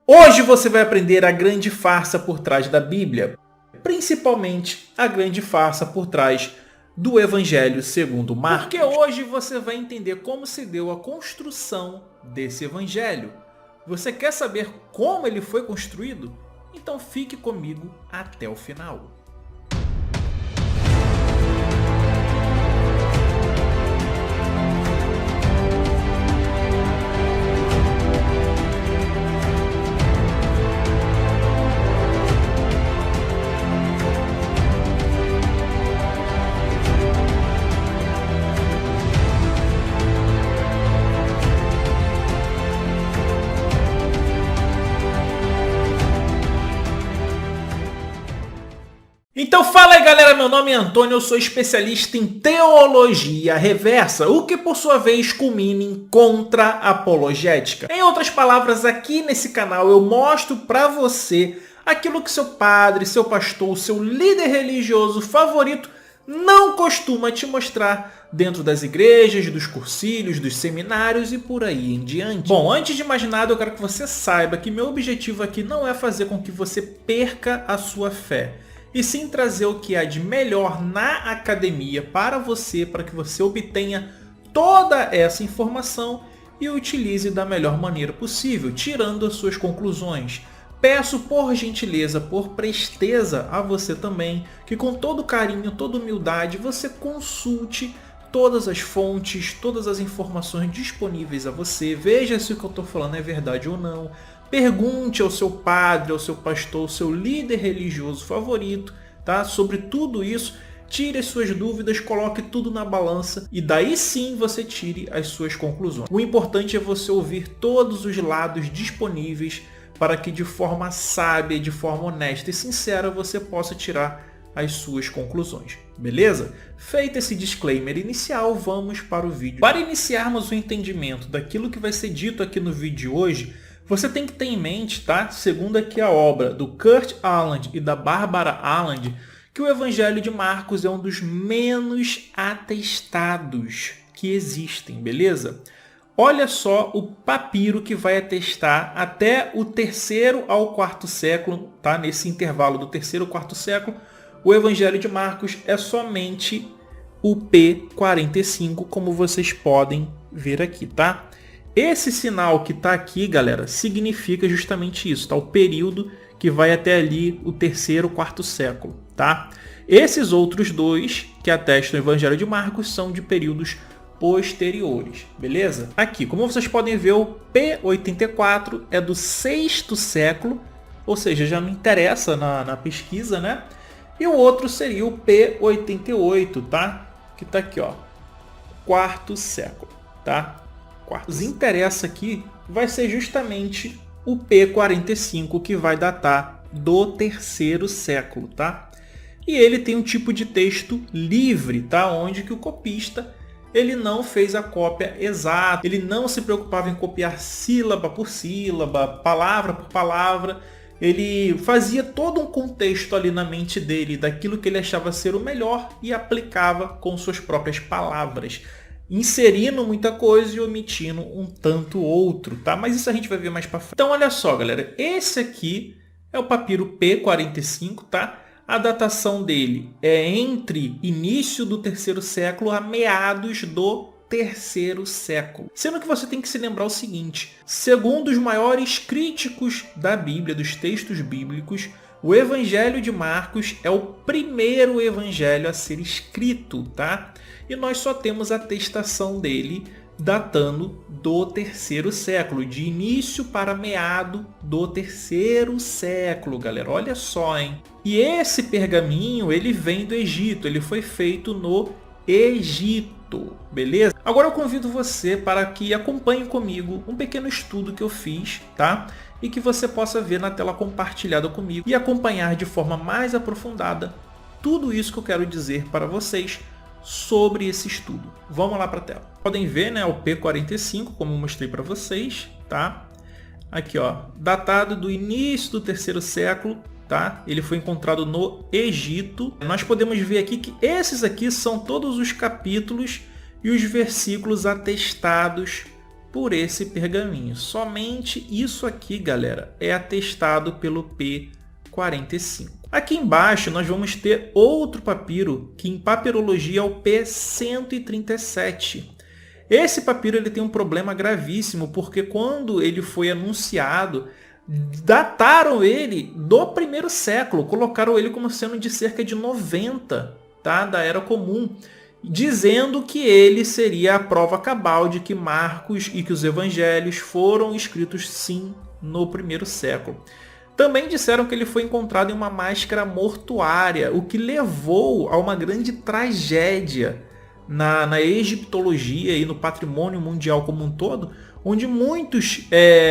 Hoje você vai aprender a grande farsa por trás da Bíblia, principalmente a grande farsa por trás do Evangelho segundo Marcos. Porque hoje você vai entender como se deu a construção desse Evangelho. Você quer saber como ele foi construído? Então fique comigo até o final. Então fala aí galera, meu nome é Antônio, eu sou especialista em teologia reversa, o que por sua vez culmina em contra-apologética. Em outras palavras, aqui nesse canal eu mostro para você aquilo que seu padre, seu pastor, seu líder religioso favorito não costuma te mostrar dentro das igrejas, dos cursilhos, dos seminários e por aí em diante. Bom, antes de mais nada eu quero que você saiba que meu objetivo aqui não é fazer com que você perca a sua fé, e sim trazer o que há de melhor na academia para que você obtenha toda essa informação e utilize da melhor maneira possível, tirando as suas conclusões. Peço por gentileza, por presteza a você também, que com todo carinho, toda humildade, você consulte todas as fontes, todas as informações disponíveis a você, veja se o que eu estou falando é verdade ou não. Pergunte ao seu padre, ao seu pastor, ao seu líder religioso favorito, tá? Sobre tudo isso, tire as suas dúvidas, coloque tudo na balança e daí sim você tire as suas conclusões. O importante é você ouvir todos os lados disponíveis para que de forma sábia, de forma honesta e sincera você possa tirar as suas conclusões, beleza? Feito esse disclaimer inicial, vamos para o vídeo. Para iniciarmos o entendimento daquilo que vai ser dito aqui no vídeo de hoje, você tem que ter em mente, tá? Segundo aqui a obra do Kurt Aland e da Barbara Aland, que o Evangelho de Marcos é um dos menos atestados que existem, beleza? Olha só o papiro que vai atestar até o 3º ao 4º século, tá? Nesse intervalo do 3º ao 4º século, o Evangelho de Marcos é somente o P45, como vocês podem ver aqui, tá? Esse sinal que está aqui, galera, significa justamente isso, tá? O período que vai até ali o 3º, 4º século, tá? Esses outros dois que atestam o Evangelho de Marcos são de períodos posteriores, beleza? Aqui, como vocês podem ver, o P84 é do 6º século, ou seja, já não interessa na pesquisa, né? E o outro seria o P88, tá? Que está aqui, ó, 4º século, tá? Nos interessa aqui vai ser justamente o P45, que vai datar do 3º século, tá? E ele tem um tipo de texto livre, tá? Onde que o copista ele não fez a cópia exata, ele não se preocupava em copiar sílaba por sílaba, palavra por palavra. Ele fazia todo um contexto ali na mente dele daquilo que ele achava ser o melhor e aplicava com suas próprias palavras, inserindo muita coisa e omitindo um tanto outro, tá? Mas isso a gente vai ver mais para frente. Então olha só, galera, esse aqui é o papiro P45, tá? A datação dele é entre início do 3º século a meados do 3º século. Sendo que você tem que se lembrar o seguinte, segundo os maiores críticos da Bíblia, dos textos bíblicos, o Evangelho de Marcos é o primeiro evangelho a ser escrito, tá? E nós só temos a atestação dele datando do 3º século, de início para meado do 3º século, galera. Olha só, hein? E esse pergaminho, ele vem do Egito, ele foi feito no Egito, beleza? Agora eu convido você para que acompanhe comigo um pequeno estudo que eu fiz, tá? E que você possa ver na tela compartilhada comigo e acompanhar de forma mais aprofundada tudo isso que eu quero dizer para vocês sobre esse estudo. Vamos lá para a tela. Podem ver, né, o P45, como eu mostrei para vocês, tá? Aqui, ó, datado do início do 3º século, tá? Ele foi encontrado no Egito. Nós podemos ver aqui que esses aqui são todos os capítulos e os versículos atestados por esse pergaminho. Somente isso aqui, galera, é atestado pelo P45. Aqui embaixo nós vamos ter outro papiro, que em papirologia é o P137. Esse papiro ele tem um problema gravíssimo, porque quando ele foi anunciado, dataram ele do primeiro século, colocaram ele como sendo de cerca de 90, tá, da Era Comum, dizendo que ele seria a prova cabal de que Marcos e que os evangelhos foram escritos sim no primeiro século. Também disseram que ele foi encontrado em uma máscara mortuária, o que levou a uma grande tragédia na egiptologia e no patrimônio mundial como um todo, onde muitos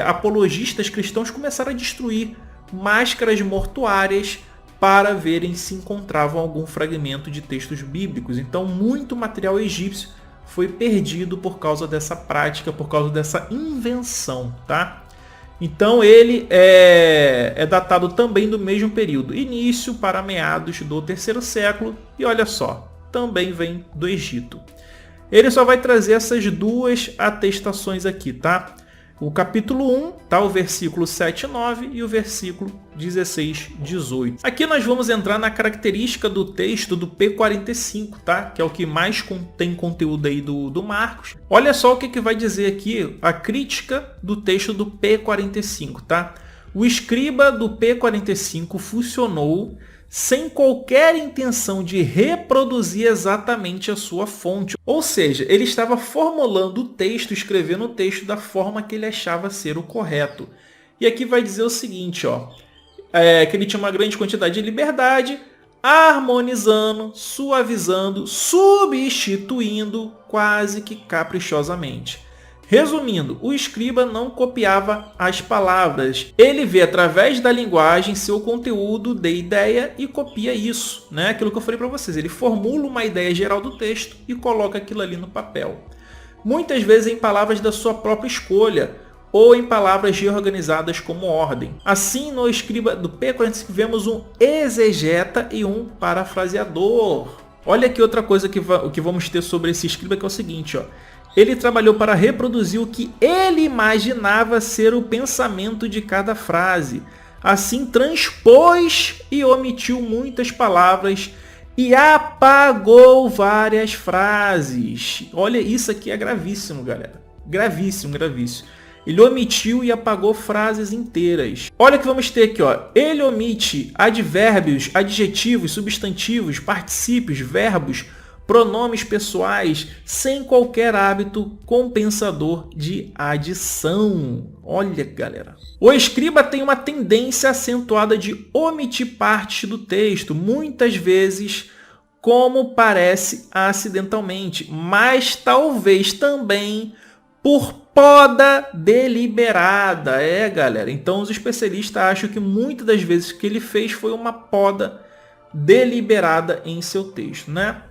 apologistas cristãos começaram a destruir máscaras mortuárias para verem se encontravam algum fragmento de textos bíblicos. Então, muito material egípcio foi perdido por causa dessa prática, por causa dessa invenção, tá? Então, ele é datado também do mesmo período, início para meados do terceiro século, e olha só, também vem do Egito. Ele só vai trazer essas duas atestações aqui, tá? O capítulo 1, tá? O versículo 7 e 9 e o versículo 16 e 18. Aqui nós vamos entrar na característica do texto do P45, tá? Que é o que mais tem conteúdo aí do Marcos. Olha só o que vai dizer aqui a crítica do texto do P45, tá? O escriba do P45 funcionou sem qualquer intenção de reproduzir exatamente a sua fonte. Ou seja, ele estava formulando o texto, escrevendo o texto da forma que ele achava ser o correto. E aqui vai dizer o seguinte, ó, que ele tinha uma grande quantidade de liberdade, harmonizando, suavizando, substituindo quase que caprichosamente. Resumindo, o escriba não copiava as palavras. Ele vê através da linguagem seu conteúdo de ideia e copia isso, né? Aquilo que eu falei para vocês. Ele formula uma ideia geral do texto e coloca aquilo ali no papel. Muitas vezes em palavras da sua própria escolha ou em palavras reorganizadas como ordem. Assim, no escriba do P45 vemos um exegeta e um parafraseador. Olha aqui outra coisa que vamos ter sobre esse escriba, que é o seguinte, ó. Ele trabalhou para reproduzir o que ele imaginava ser o pensamento de cada frase. Assim, transpôs e omitiu muitas palavras e apagou várias frases. Olha, isso aqui é gravíssimo, galera. Gravíssimo, gravíssimo. Ele omitiu e apagou frases inteiras. Olha o que vamos ter aqui, ó. Ele omite advérbios, adjetivos, substantivos, particípios, verbos, pronomes pessoais, sem qualquer hábito compensador de adição. Olha, galera. O escriba tem uma tendência acentuada de omitir partes do texto, muitas vezes, como parece acidentalmente, mas talvez também por poda deliberada. Galera. Então, os especialistas acham que muitas das vezes o que ele fez foi uma poda deliberada em seu texto, né?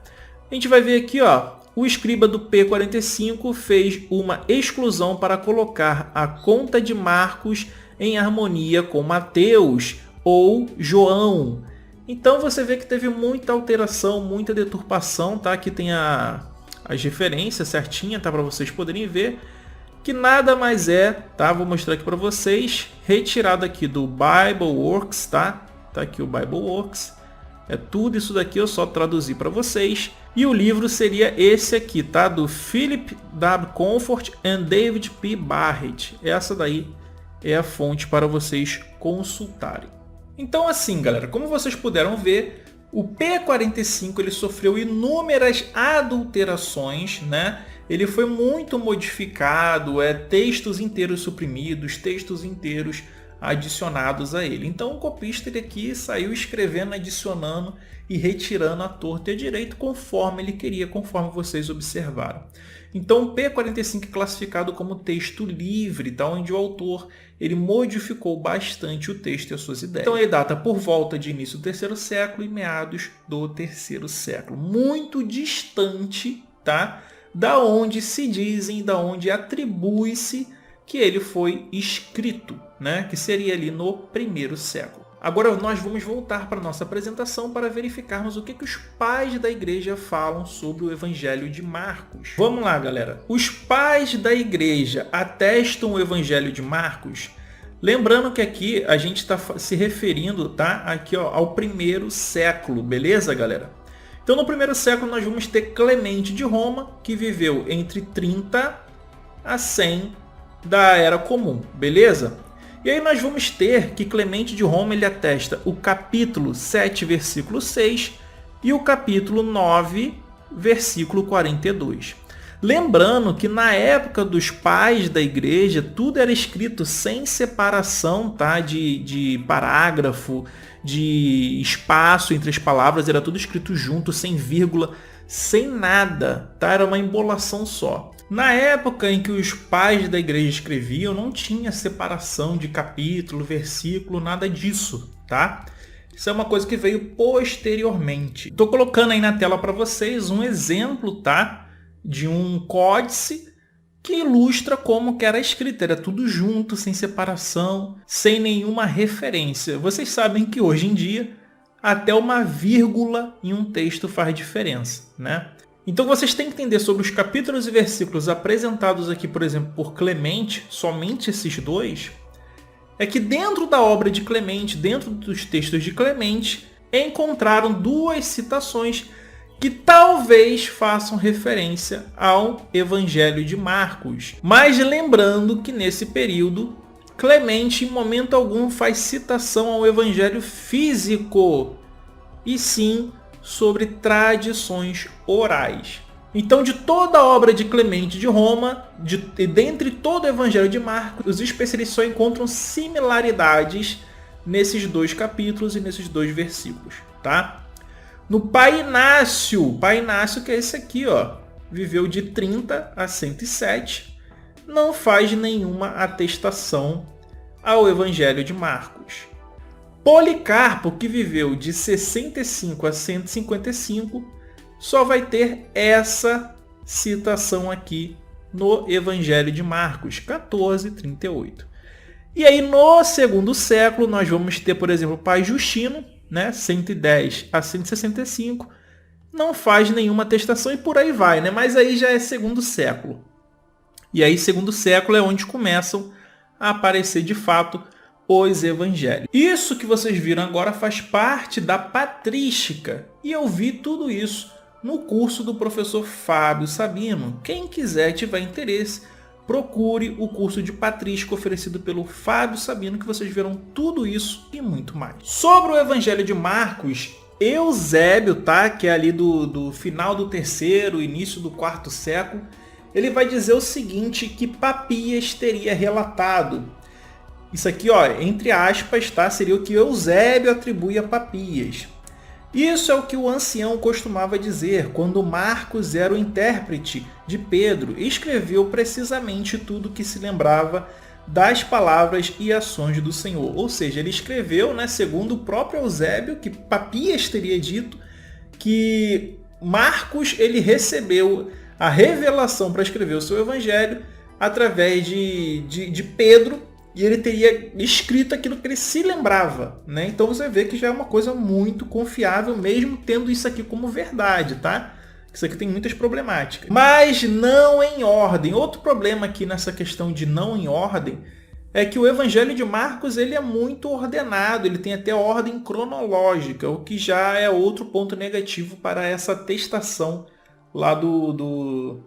A gente vai ver aqui, ó, o escriba do P45 fez uma exclusão para colocar a conta de Marcos em harmonia com Mateus ou João. Então você vê que teve muita alteração, muita deturpação, tá? Aqui tem as referências certinhas, tá? Para vocês poderem ver, que nada mais é, tá? Vou mostrar aqui para vocês, retirado aqui do Bibleworks, tá? Tá aqui o Bibleworks. É tudo isso daqui, eu só traduzi para vocês. E o livro seria esse aqui, tá? Do Philip W. Comfort and David P. Barrett. Essa daí é a fonte para vocês consultarem. Então assim, galera, como vocês puderam ver, o P45 ele sofreu inúmeras adulterações, né? Ele foi muito modificado, textos inteiros suprimidos, textos inteiros adicionados a ele. Então o copista ele aqui saiu escrevendo, adicionando e retirando à torta e à direita conforme ele queria, conforme vocês observaram. Então o P45 é classificado como texto livre, tá? Onde o autor ele modificou bastante o texto e as suas ideias. Então ele data por volta de início do terceiro século e meados do terceiro século. Muito distante, tá? Da onde se dizem, da onde atribui-se que ele foi escrito, né? Que seria ali no primeiro século. Agora nós vamos voltar para a nossa apresentação para verificarmos o que os pais da igreja falam sobre o Evangelho de Marcos. Vamos lá, galera. Os pais da igreja atestam o Evangelho de Marcos. Lembrando que aqui a gente está se referindo, tá? Aqui, ó, ao primeiro século, beleza, galera? Então no primeiro século nós vamos ter Clemente de Roma, que viveu entre 30 a 100 da Era Comum, beleza? E aí nós vamos ter que Clemente de Roma ele atesta o capítulo 7, versículo 6 e o capítulo 9, versículo 42. Lembrando que na época dos pais da igreja, tudo era escrito sem separação, tá? de parágrafo, de espaço entre as palavras, era tudo escrito junto, sem vírgula, sem nada, tá? Era uma embolação só. Na época em que os pais da igreja escreviam, não tinha separação de capítulo, versículo, nada disso, tá? Isso é uma coisa que veio posteriormente. Estou colocando aí na tela para vocês um exemplo, tá? De um códice que ilustra como que era escrito. Era tudo junto, sem separação, sem nenhuma referência. Vocês sabem que hoje em dia, até uma vírgula em um texto faz diferença, né? Então vocês têm que entender sobre os capítulos e versículos apresentados aqui, por exemplo, por Clemente, somente esses dois, é que dentro da obra de Clemente, dentro dos textos de Clemente, encontraram duas citações que talvez façam referência ao Evangelho de Marcos. Mas lembrando que nesse período, Clemente em momento algum faz citação ao Evangelho físico, e sim sobre tradições orais. Então, de toda a obra de Clemente de Roma, e dentre todo o Evangelho de Marcos, os especialistas só encontram similaridades nesses dois capítulos e nesses dois versículos, tá? No Pai Inácio que é esse aqui, ó, viveu de 30 a 107, não faz nenhuma atestação ao Evangelho de Marcos. Policarpo, que viveu de 65 a 155, só vai ter essa citação aqui no Evangelho de Marcos, 14:38. E aí no segundo século nós vamos ter, por exemplo, o pai Justino, né, 110 a 165, não faz nenhuma atestação e por aí vai, né? Mas aí já é segundo século. E aí segundo século é onde começam a aparecer de fato os evangelhos. Isso que vocês viram agora faz parte da patrística. E eu vi tudo isso no curso do professor Fábio Sabino. Quem quiser, tiver interesse, procure o curso de patrística oferecido pelo Fábio Sabino, que vocês verão tudo isso e muito mais. Sobre o Evangelho de Marcos, Eusébio, tá? Que é ali do final do terceiro, início do quarto século, ele vai dizer o seguinte, que Papias teria relatado. Isso aqui, ó, entre aspas, tá? Seria o que Eusébio atribui a Papias. Isso é o que o ancião costumava dizer quando Marcos era o intérprete de Pedro e escreveu precisamente tudo que se lembrava das palavras e ações do Senhor. Ou seja, ele escreveu, né, segundo o próprio Eusébio, que Papias teria dito, que Marcos ele recebeu a revelação para escrever o seu evangelho através de Pedro, e ele teria escrito aquilo que ele se lembrava, né? Então você vê que já é uma coisa muito confiável, mesmo tendo isso aqui como verdade, tá? Isso aqui tem muitas problemáticas. Mas não em ordem. Outro problema aqui nessa questão de não em ordem é que o Evangelho de Marcos ele é muito ordenado, ele tem até ordem cronológica, o que já é outro ponto negativo para essa atestação lá do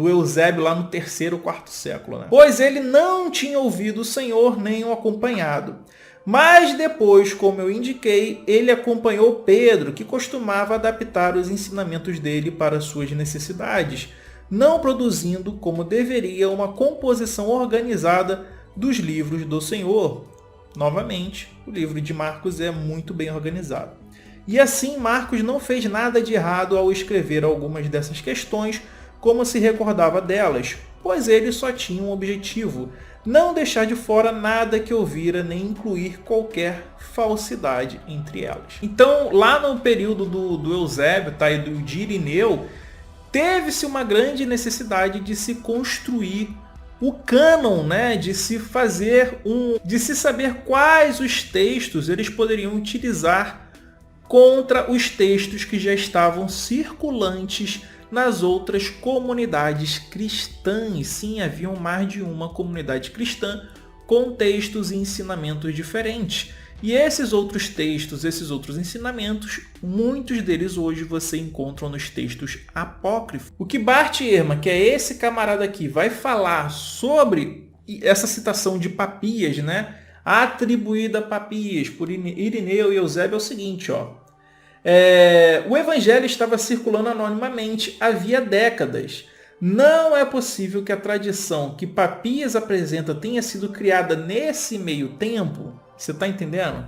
Eusébio lá no terceiro, quarto século, né? Pois ele não tinha ouvido o Senhor nem o acompanhado. Mas depois, como eu indiquei, ele acompanhou Pedro, que costumava adaptar os ensinamentos dele para suas necessidades, não produzindo como deveria uma composição organizada dos livros do Senhor. Novamente, o livro de Marcos é muito bem organizado. E assim, Marcos não fez nada de errado ao escrever algumas dessas questões, como se recordava delas, pois ele só tinha um objetivo: não deixar de fora nada que ouvira, nem incluir qualquer falsidade entre elas. Então, lá no período do Eusébio, tá, e de Irineu, teve-se uma grande necessidade de se construir o cânon, né, de se saber quais os textos eles poderiam utilizar contra os textos que já estavam circulantes nas outras comunidades cristãs. Sim, haviam mais de uma comunidade cristã com textos e ensinamentos diferentes. E esses outros textos, esses outros ensinamentos, muitos deles hoje você encontra nos textos apócrifos. O que Bart Ehrman, que é esse camarada aqui, vai falar sobre essa citação de Papias, né, atribuída a Papias por Irineu e Eusébio, é o seguinte, ó. O evangelho estava circulando anonimamente havia décadas. Não é possível que a tradição que Papias apresenta tenha sido criada nesse meio tempo. Você está entendendo?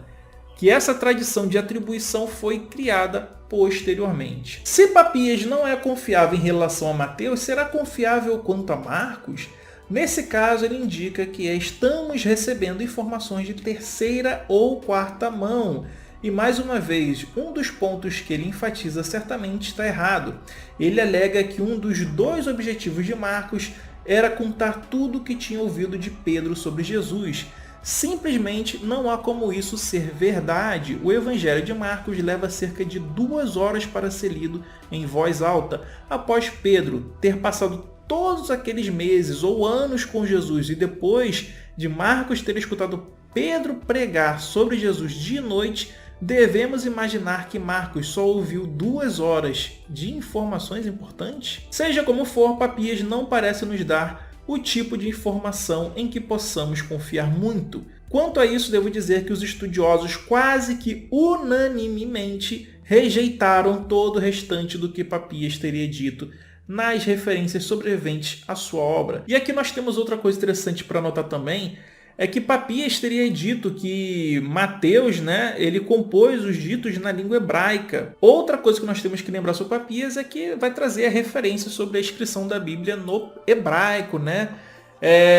Que essa tradição de atribuição foi criada posteriormente. Se Papias não é confiável em relação a Mateus, será confiável quanto a Marcos? Nesse caso, ele indica que estamos recebendo informações de terceira ou quarta mão. E mais uma vez, um dos pontos que ele enfatiza certamente está errado. Ele alega que um dos dois objetivos de Marcos era contar tudo o que tinha ouvido de Pedro sobre Jesus. Simplesmente não há como isso ser verdade. O Evangelho de Marcos leva cerca de 2 horas para ser lido em voz alta, após Pedro ter passado todos aqueles meses ou anos com Jesus e depois de Marcos ter escutado Pedro pregar sobre Jesus de noite. Devemos imaginar que Marcos só ouviu 2 horas de informações importantes? Seja como for, Papias não parece nos dar o tipo de informação em que possamos confiar muito. Quanto a isso, devo dizer que os estudiosos quase que unanimemente rejeitaram todo o restante do que Papias teria dito nas referências sobreviventes à sua obra. E aqui nós temos outra coisa interessante para notar também, é que Papias teria dito que Mateus, né, ele compôs os ditos na língua hebraica. Outra coisa que nós temos que lembrar sobre Papias é que vai trazer a referência sobre a inscrição da Bíblia no hebraico, né?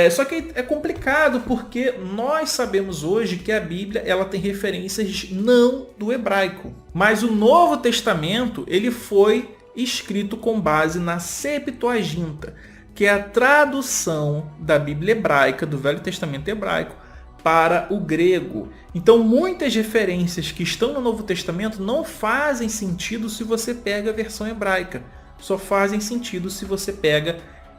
Só que é complicado porque nós sabemos hoje que a Bíblia ela tem referências não do hebraico. Mas o Novo Testamento ele foi escrito com base na Septuaginta, que é a tradução da Bíblia hebraica, do Velho Testamento hebraico, para o grego. Então, muitas referências que estão no Novo Testamento não fazem sentido se você pega a versão hebraica. Só fazem sentido se você pega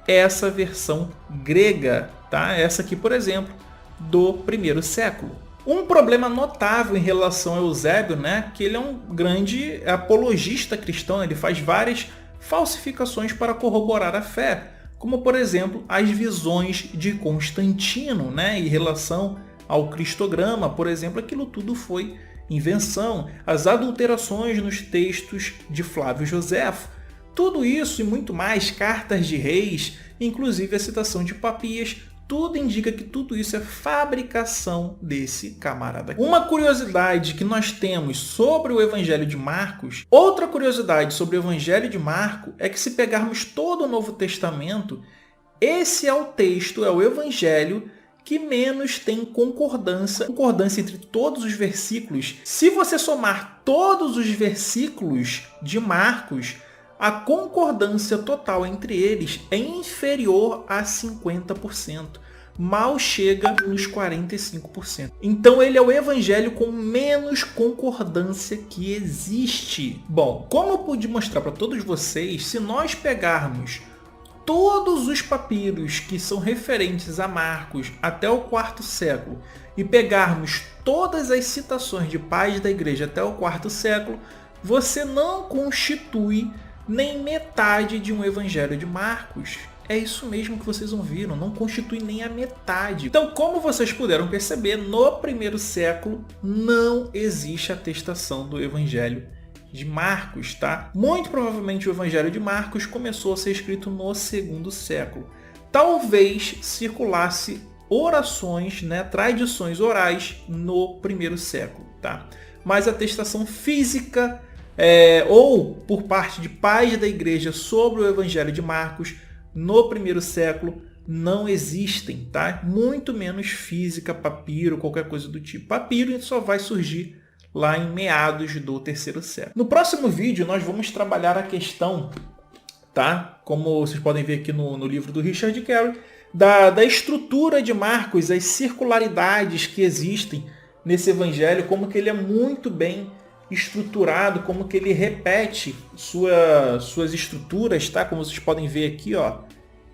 essa versão grega, tá? Essa aqui, por exemplo, do 1º século. Um problema notável em relação a Eusébio, né, que ele é um grande apologista cristão, ele faz várias falsificações para corroborar a fé, como, por exemplo, as visões de Constantino, né, em relação ao cristograma, por exemplo, aquilo tudo foi invenção, as adulterações nos textos de Flávio Joséfo, tudo isso e muito mais, cartas de reis, inclusive a citação de Papias, tudo indica que tudo isso é fabricação desse camarada. Uma curiosidade que nós temos sobre o Evangelho de Marcos, outra curiosidade sobre o Evangelho de Marcos é que se pegarmos todo o Novo Testamento, esse é o texto, é o Evangelho que menos tem concordância entre todos os versículos. Se você somar todos os versículos de Marcos, a concordância total entre eles é inferior a 50%. Mal chega nos 45%. Então ele é o evangelho com menos concordância que existe. Bom, como eu pude mostrar para todos vocês, se nós pegarmos todos os papiros que são referentes a Marcos até o 4º século e pegarmos todas as citações de pais da igreja até o 4º século, você não constitui nem metade de um evangelho de Marcos. É isso mesmo que vocês ouviram, não constitui nem a metade. Então, como vocês puderam perceber, no 1º século não existe atestação do evangelho de Marcos, tá? Muito provavelmente o evangelho de Marcos começou a ser escrito no 2º século. Talvez circulasse orações, né, tradições orais no 1º século, tá? Mas a atestação física ou por parte de pais da igreja sobre o evangelho de Marcos no 1º século não existem, tá? Muito menos física, papiro, qualquer coisa do tipo. Papiro só vai surgir lá em meados do 3º século. No próximo vídeo nós vamos trabalhar a questão, tá? Como vocês podem ver aqui no livro do Richard Carey, da estrutura de Marcos, as circularidades que existem nesse evangelho, como que ele é muito bem estruturado, como que ele repete suas estruturas, tá? Como vocês podem ver aqui, ó,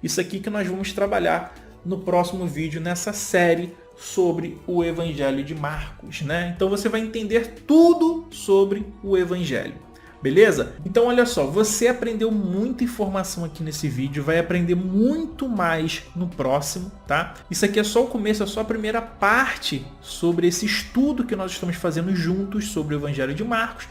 isso aqui que nós vamos trabalhar no próximo vídeo, nessa série sobre o Evangelho de Marcos, né? Então você vai entender tudo sobre o Evangelho. Beleza? Então olha só, você aprendeu muita informação aqui nesse vídeo, vai aprender muito mais no próximo, tá? Isso aqui é só o começo, é só a primeira parte sobre esse estudo que nós estamos fazendo juntos sobre o Evangelho de Marcos.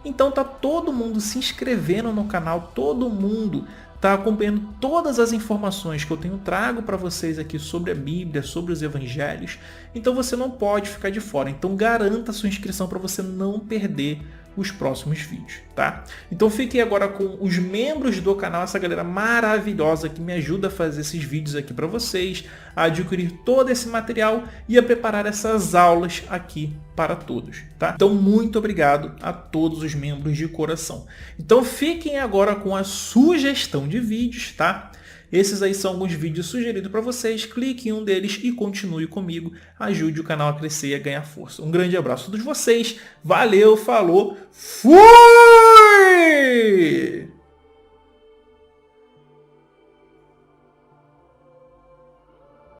Então tá todo mundo se inscrevendo no canal, todo mundo tá acompanhando todas as informações que eu trago para vocês aqui sobre a Bíblia, sobre os Evangelhos. Então você não pode ficar de fora. Então garanta a sua inscrição para você não perder os próximos vídeos, tá? Então fiquem agora com os membros do canal, essa galera maravilhosa que me ajuda a fazer esses vídeos aqui para vocês, a adquirir todo esse material e a preparar essas aulas aqui para todos, tá? Então muito obrigado a todos os membros de coração. Então fiquem agora com a sugestão de vídeos, tá? Esses aí são alguns vídeos sugeridos para vocês. Clique em um deles e continue comigo. Ajude o canal a crescer e a ganhar força. Um grande abraço a todos vocês. Valeu, falou, fui!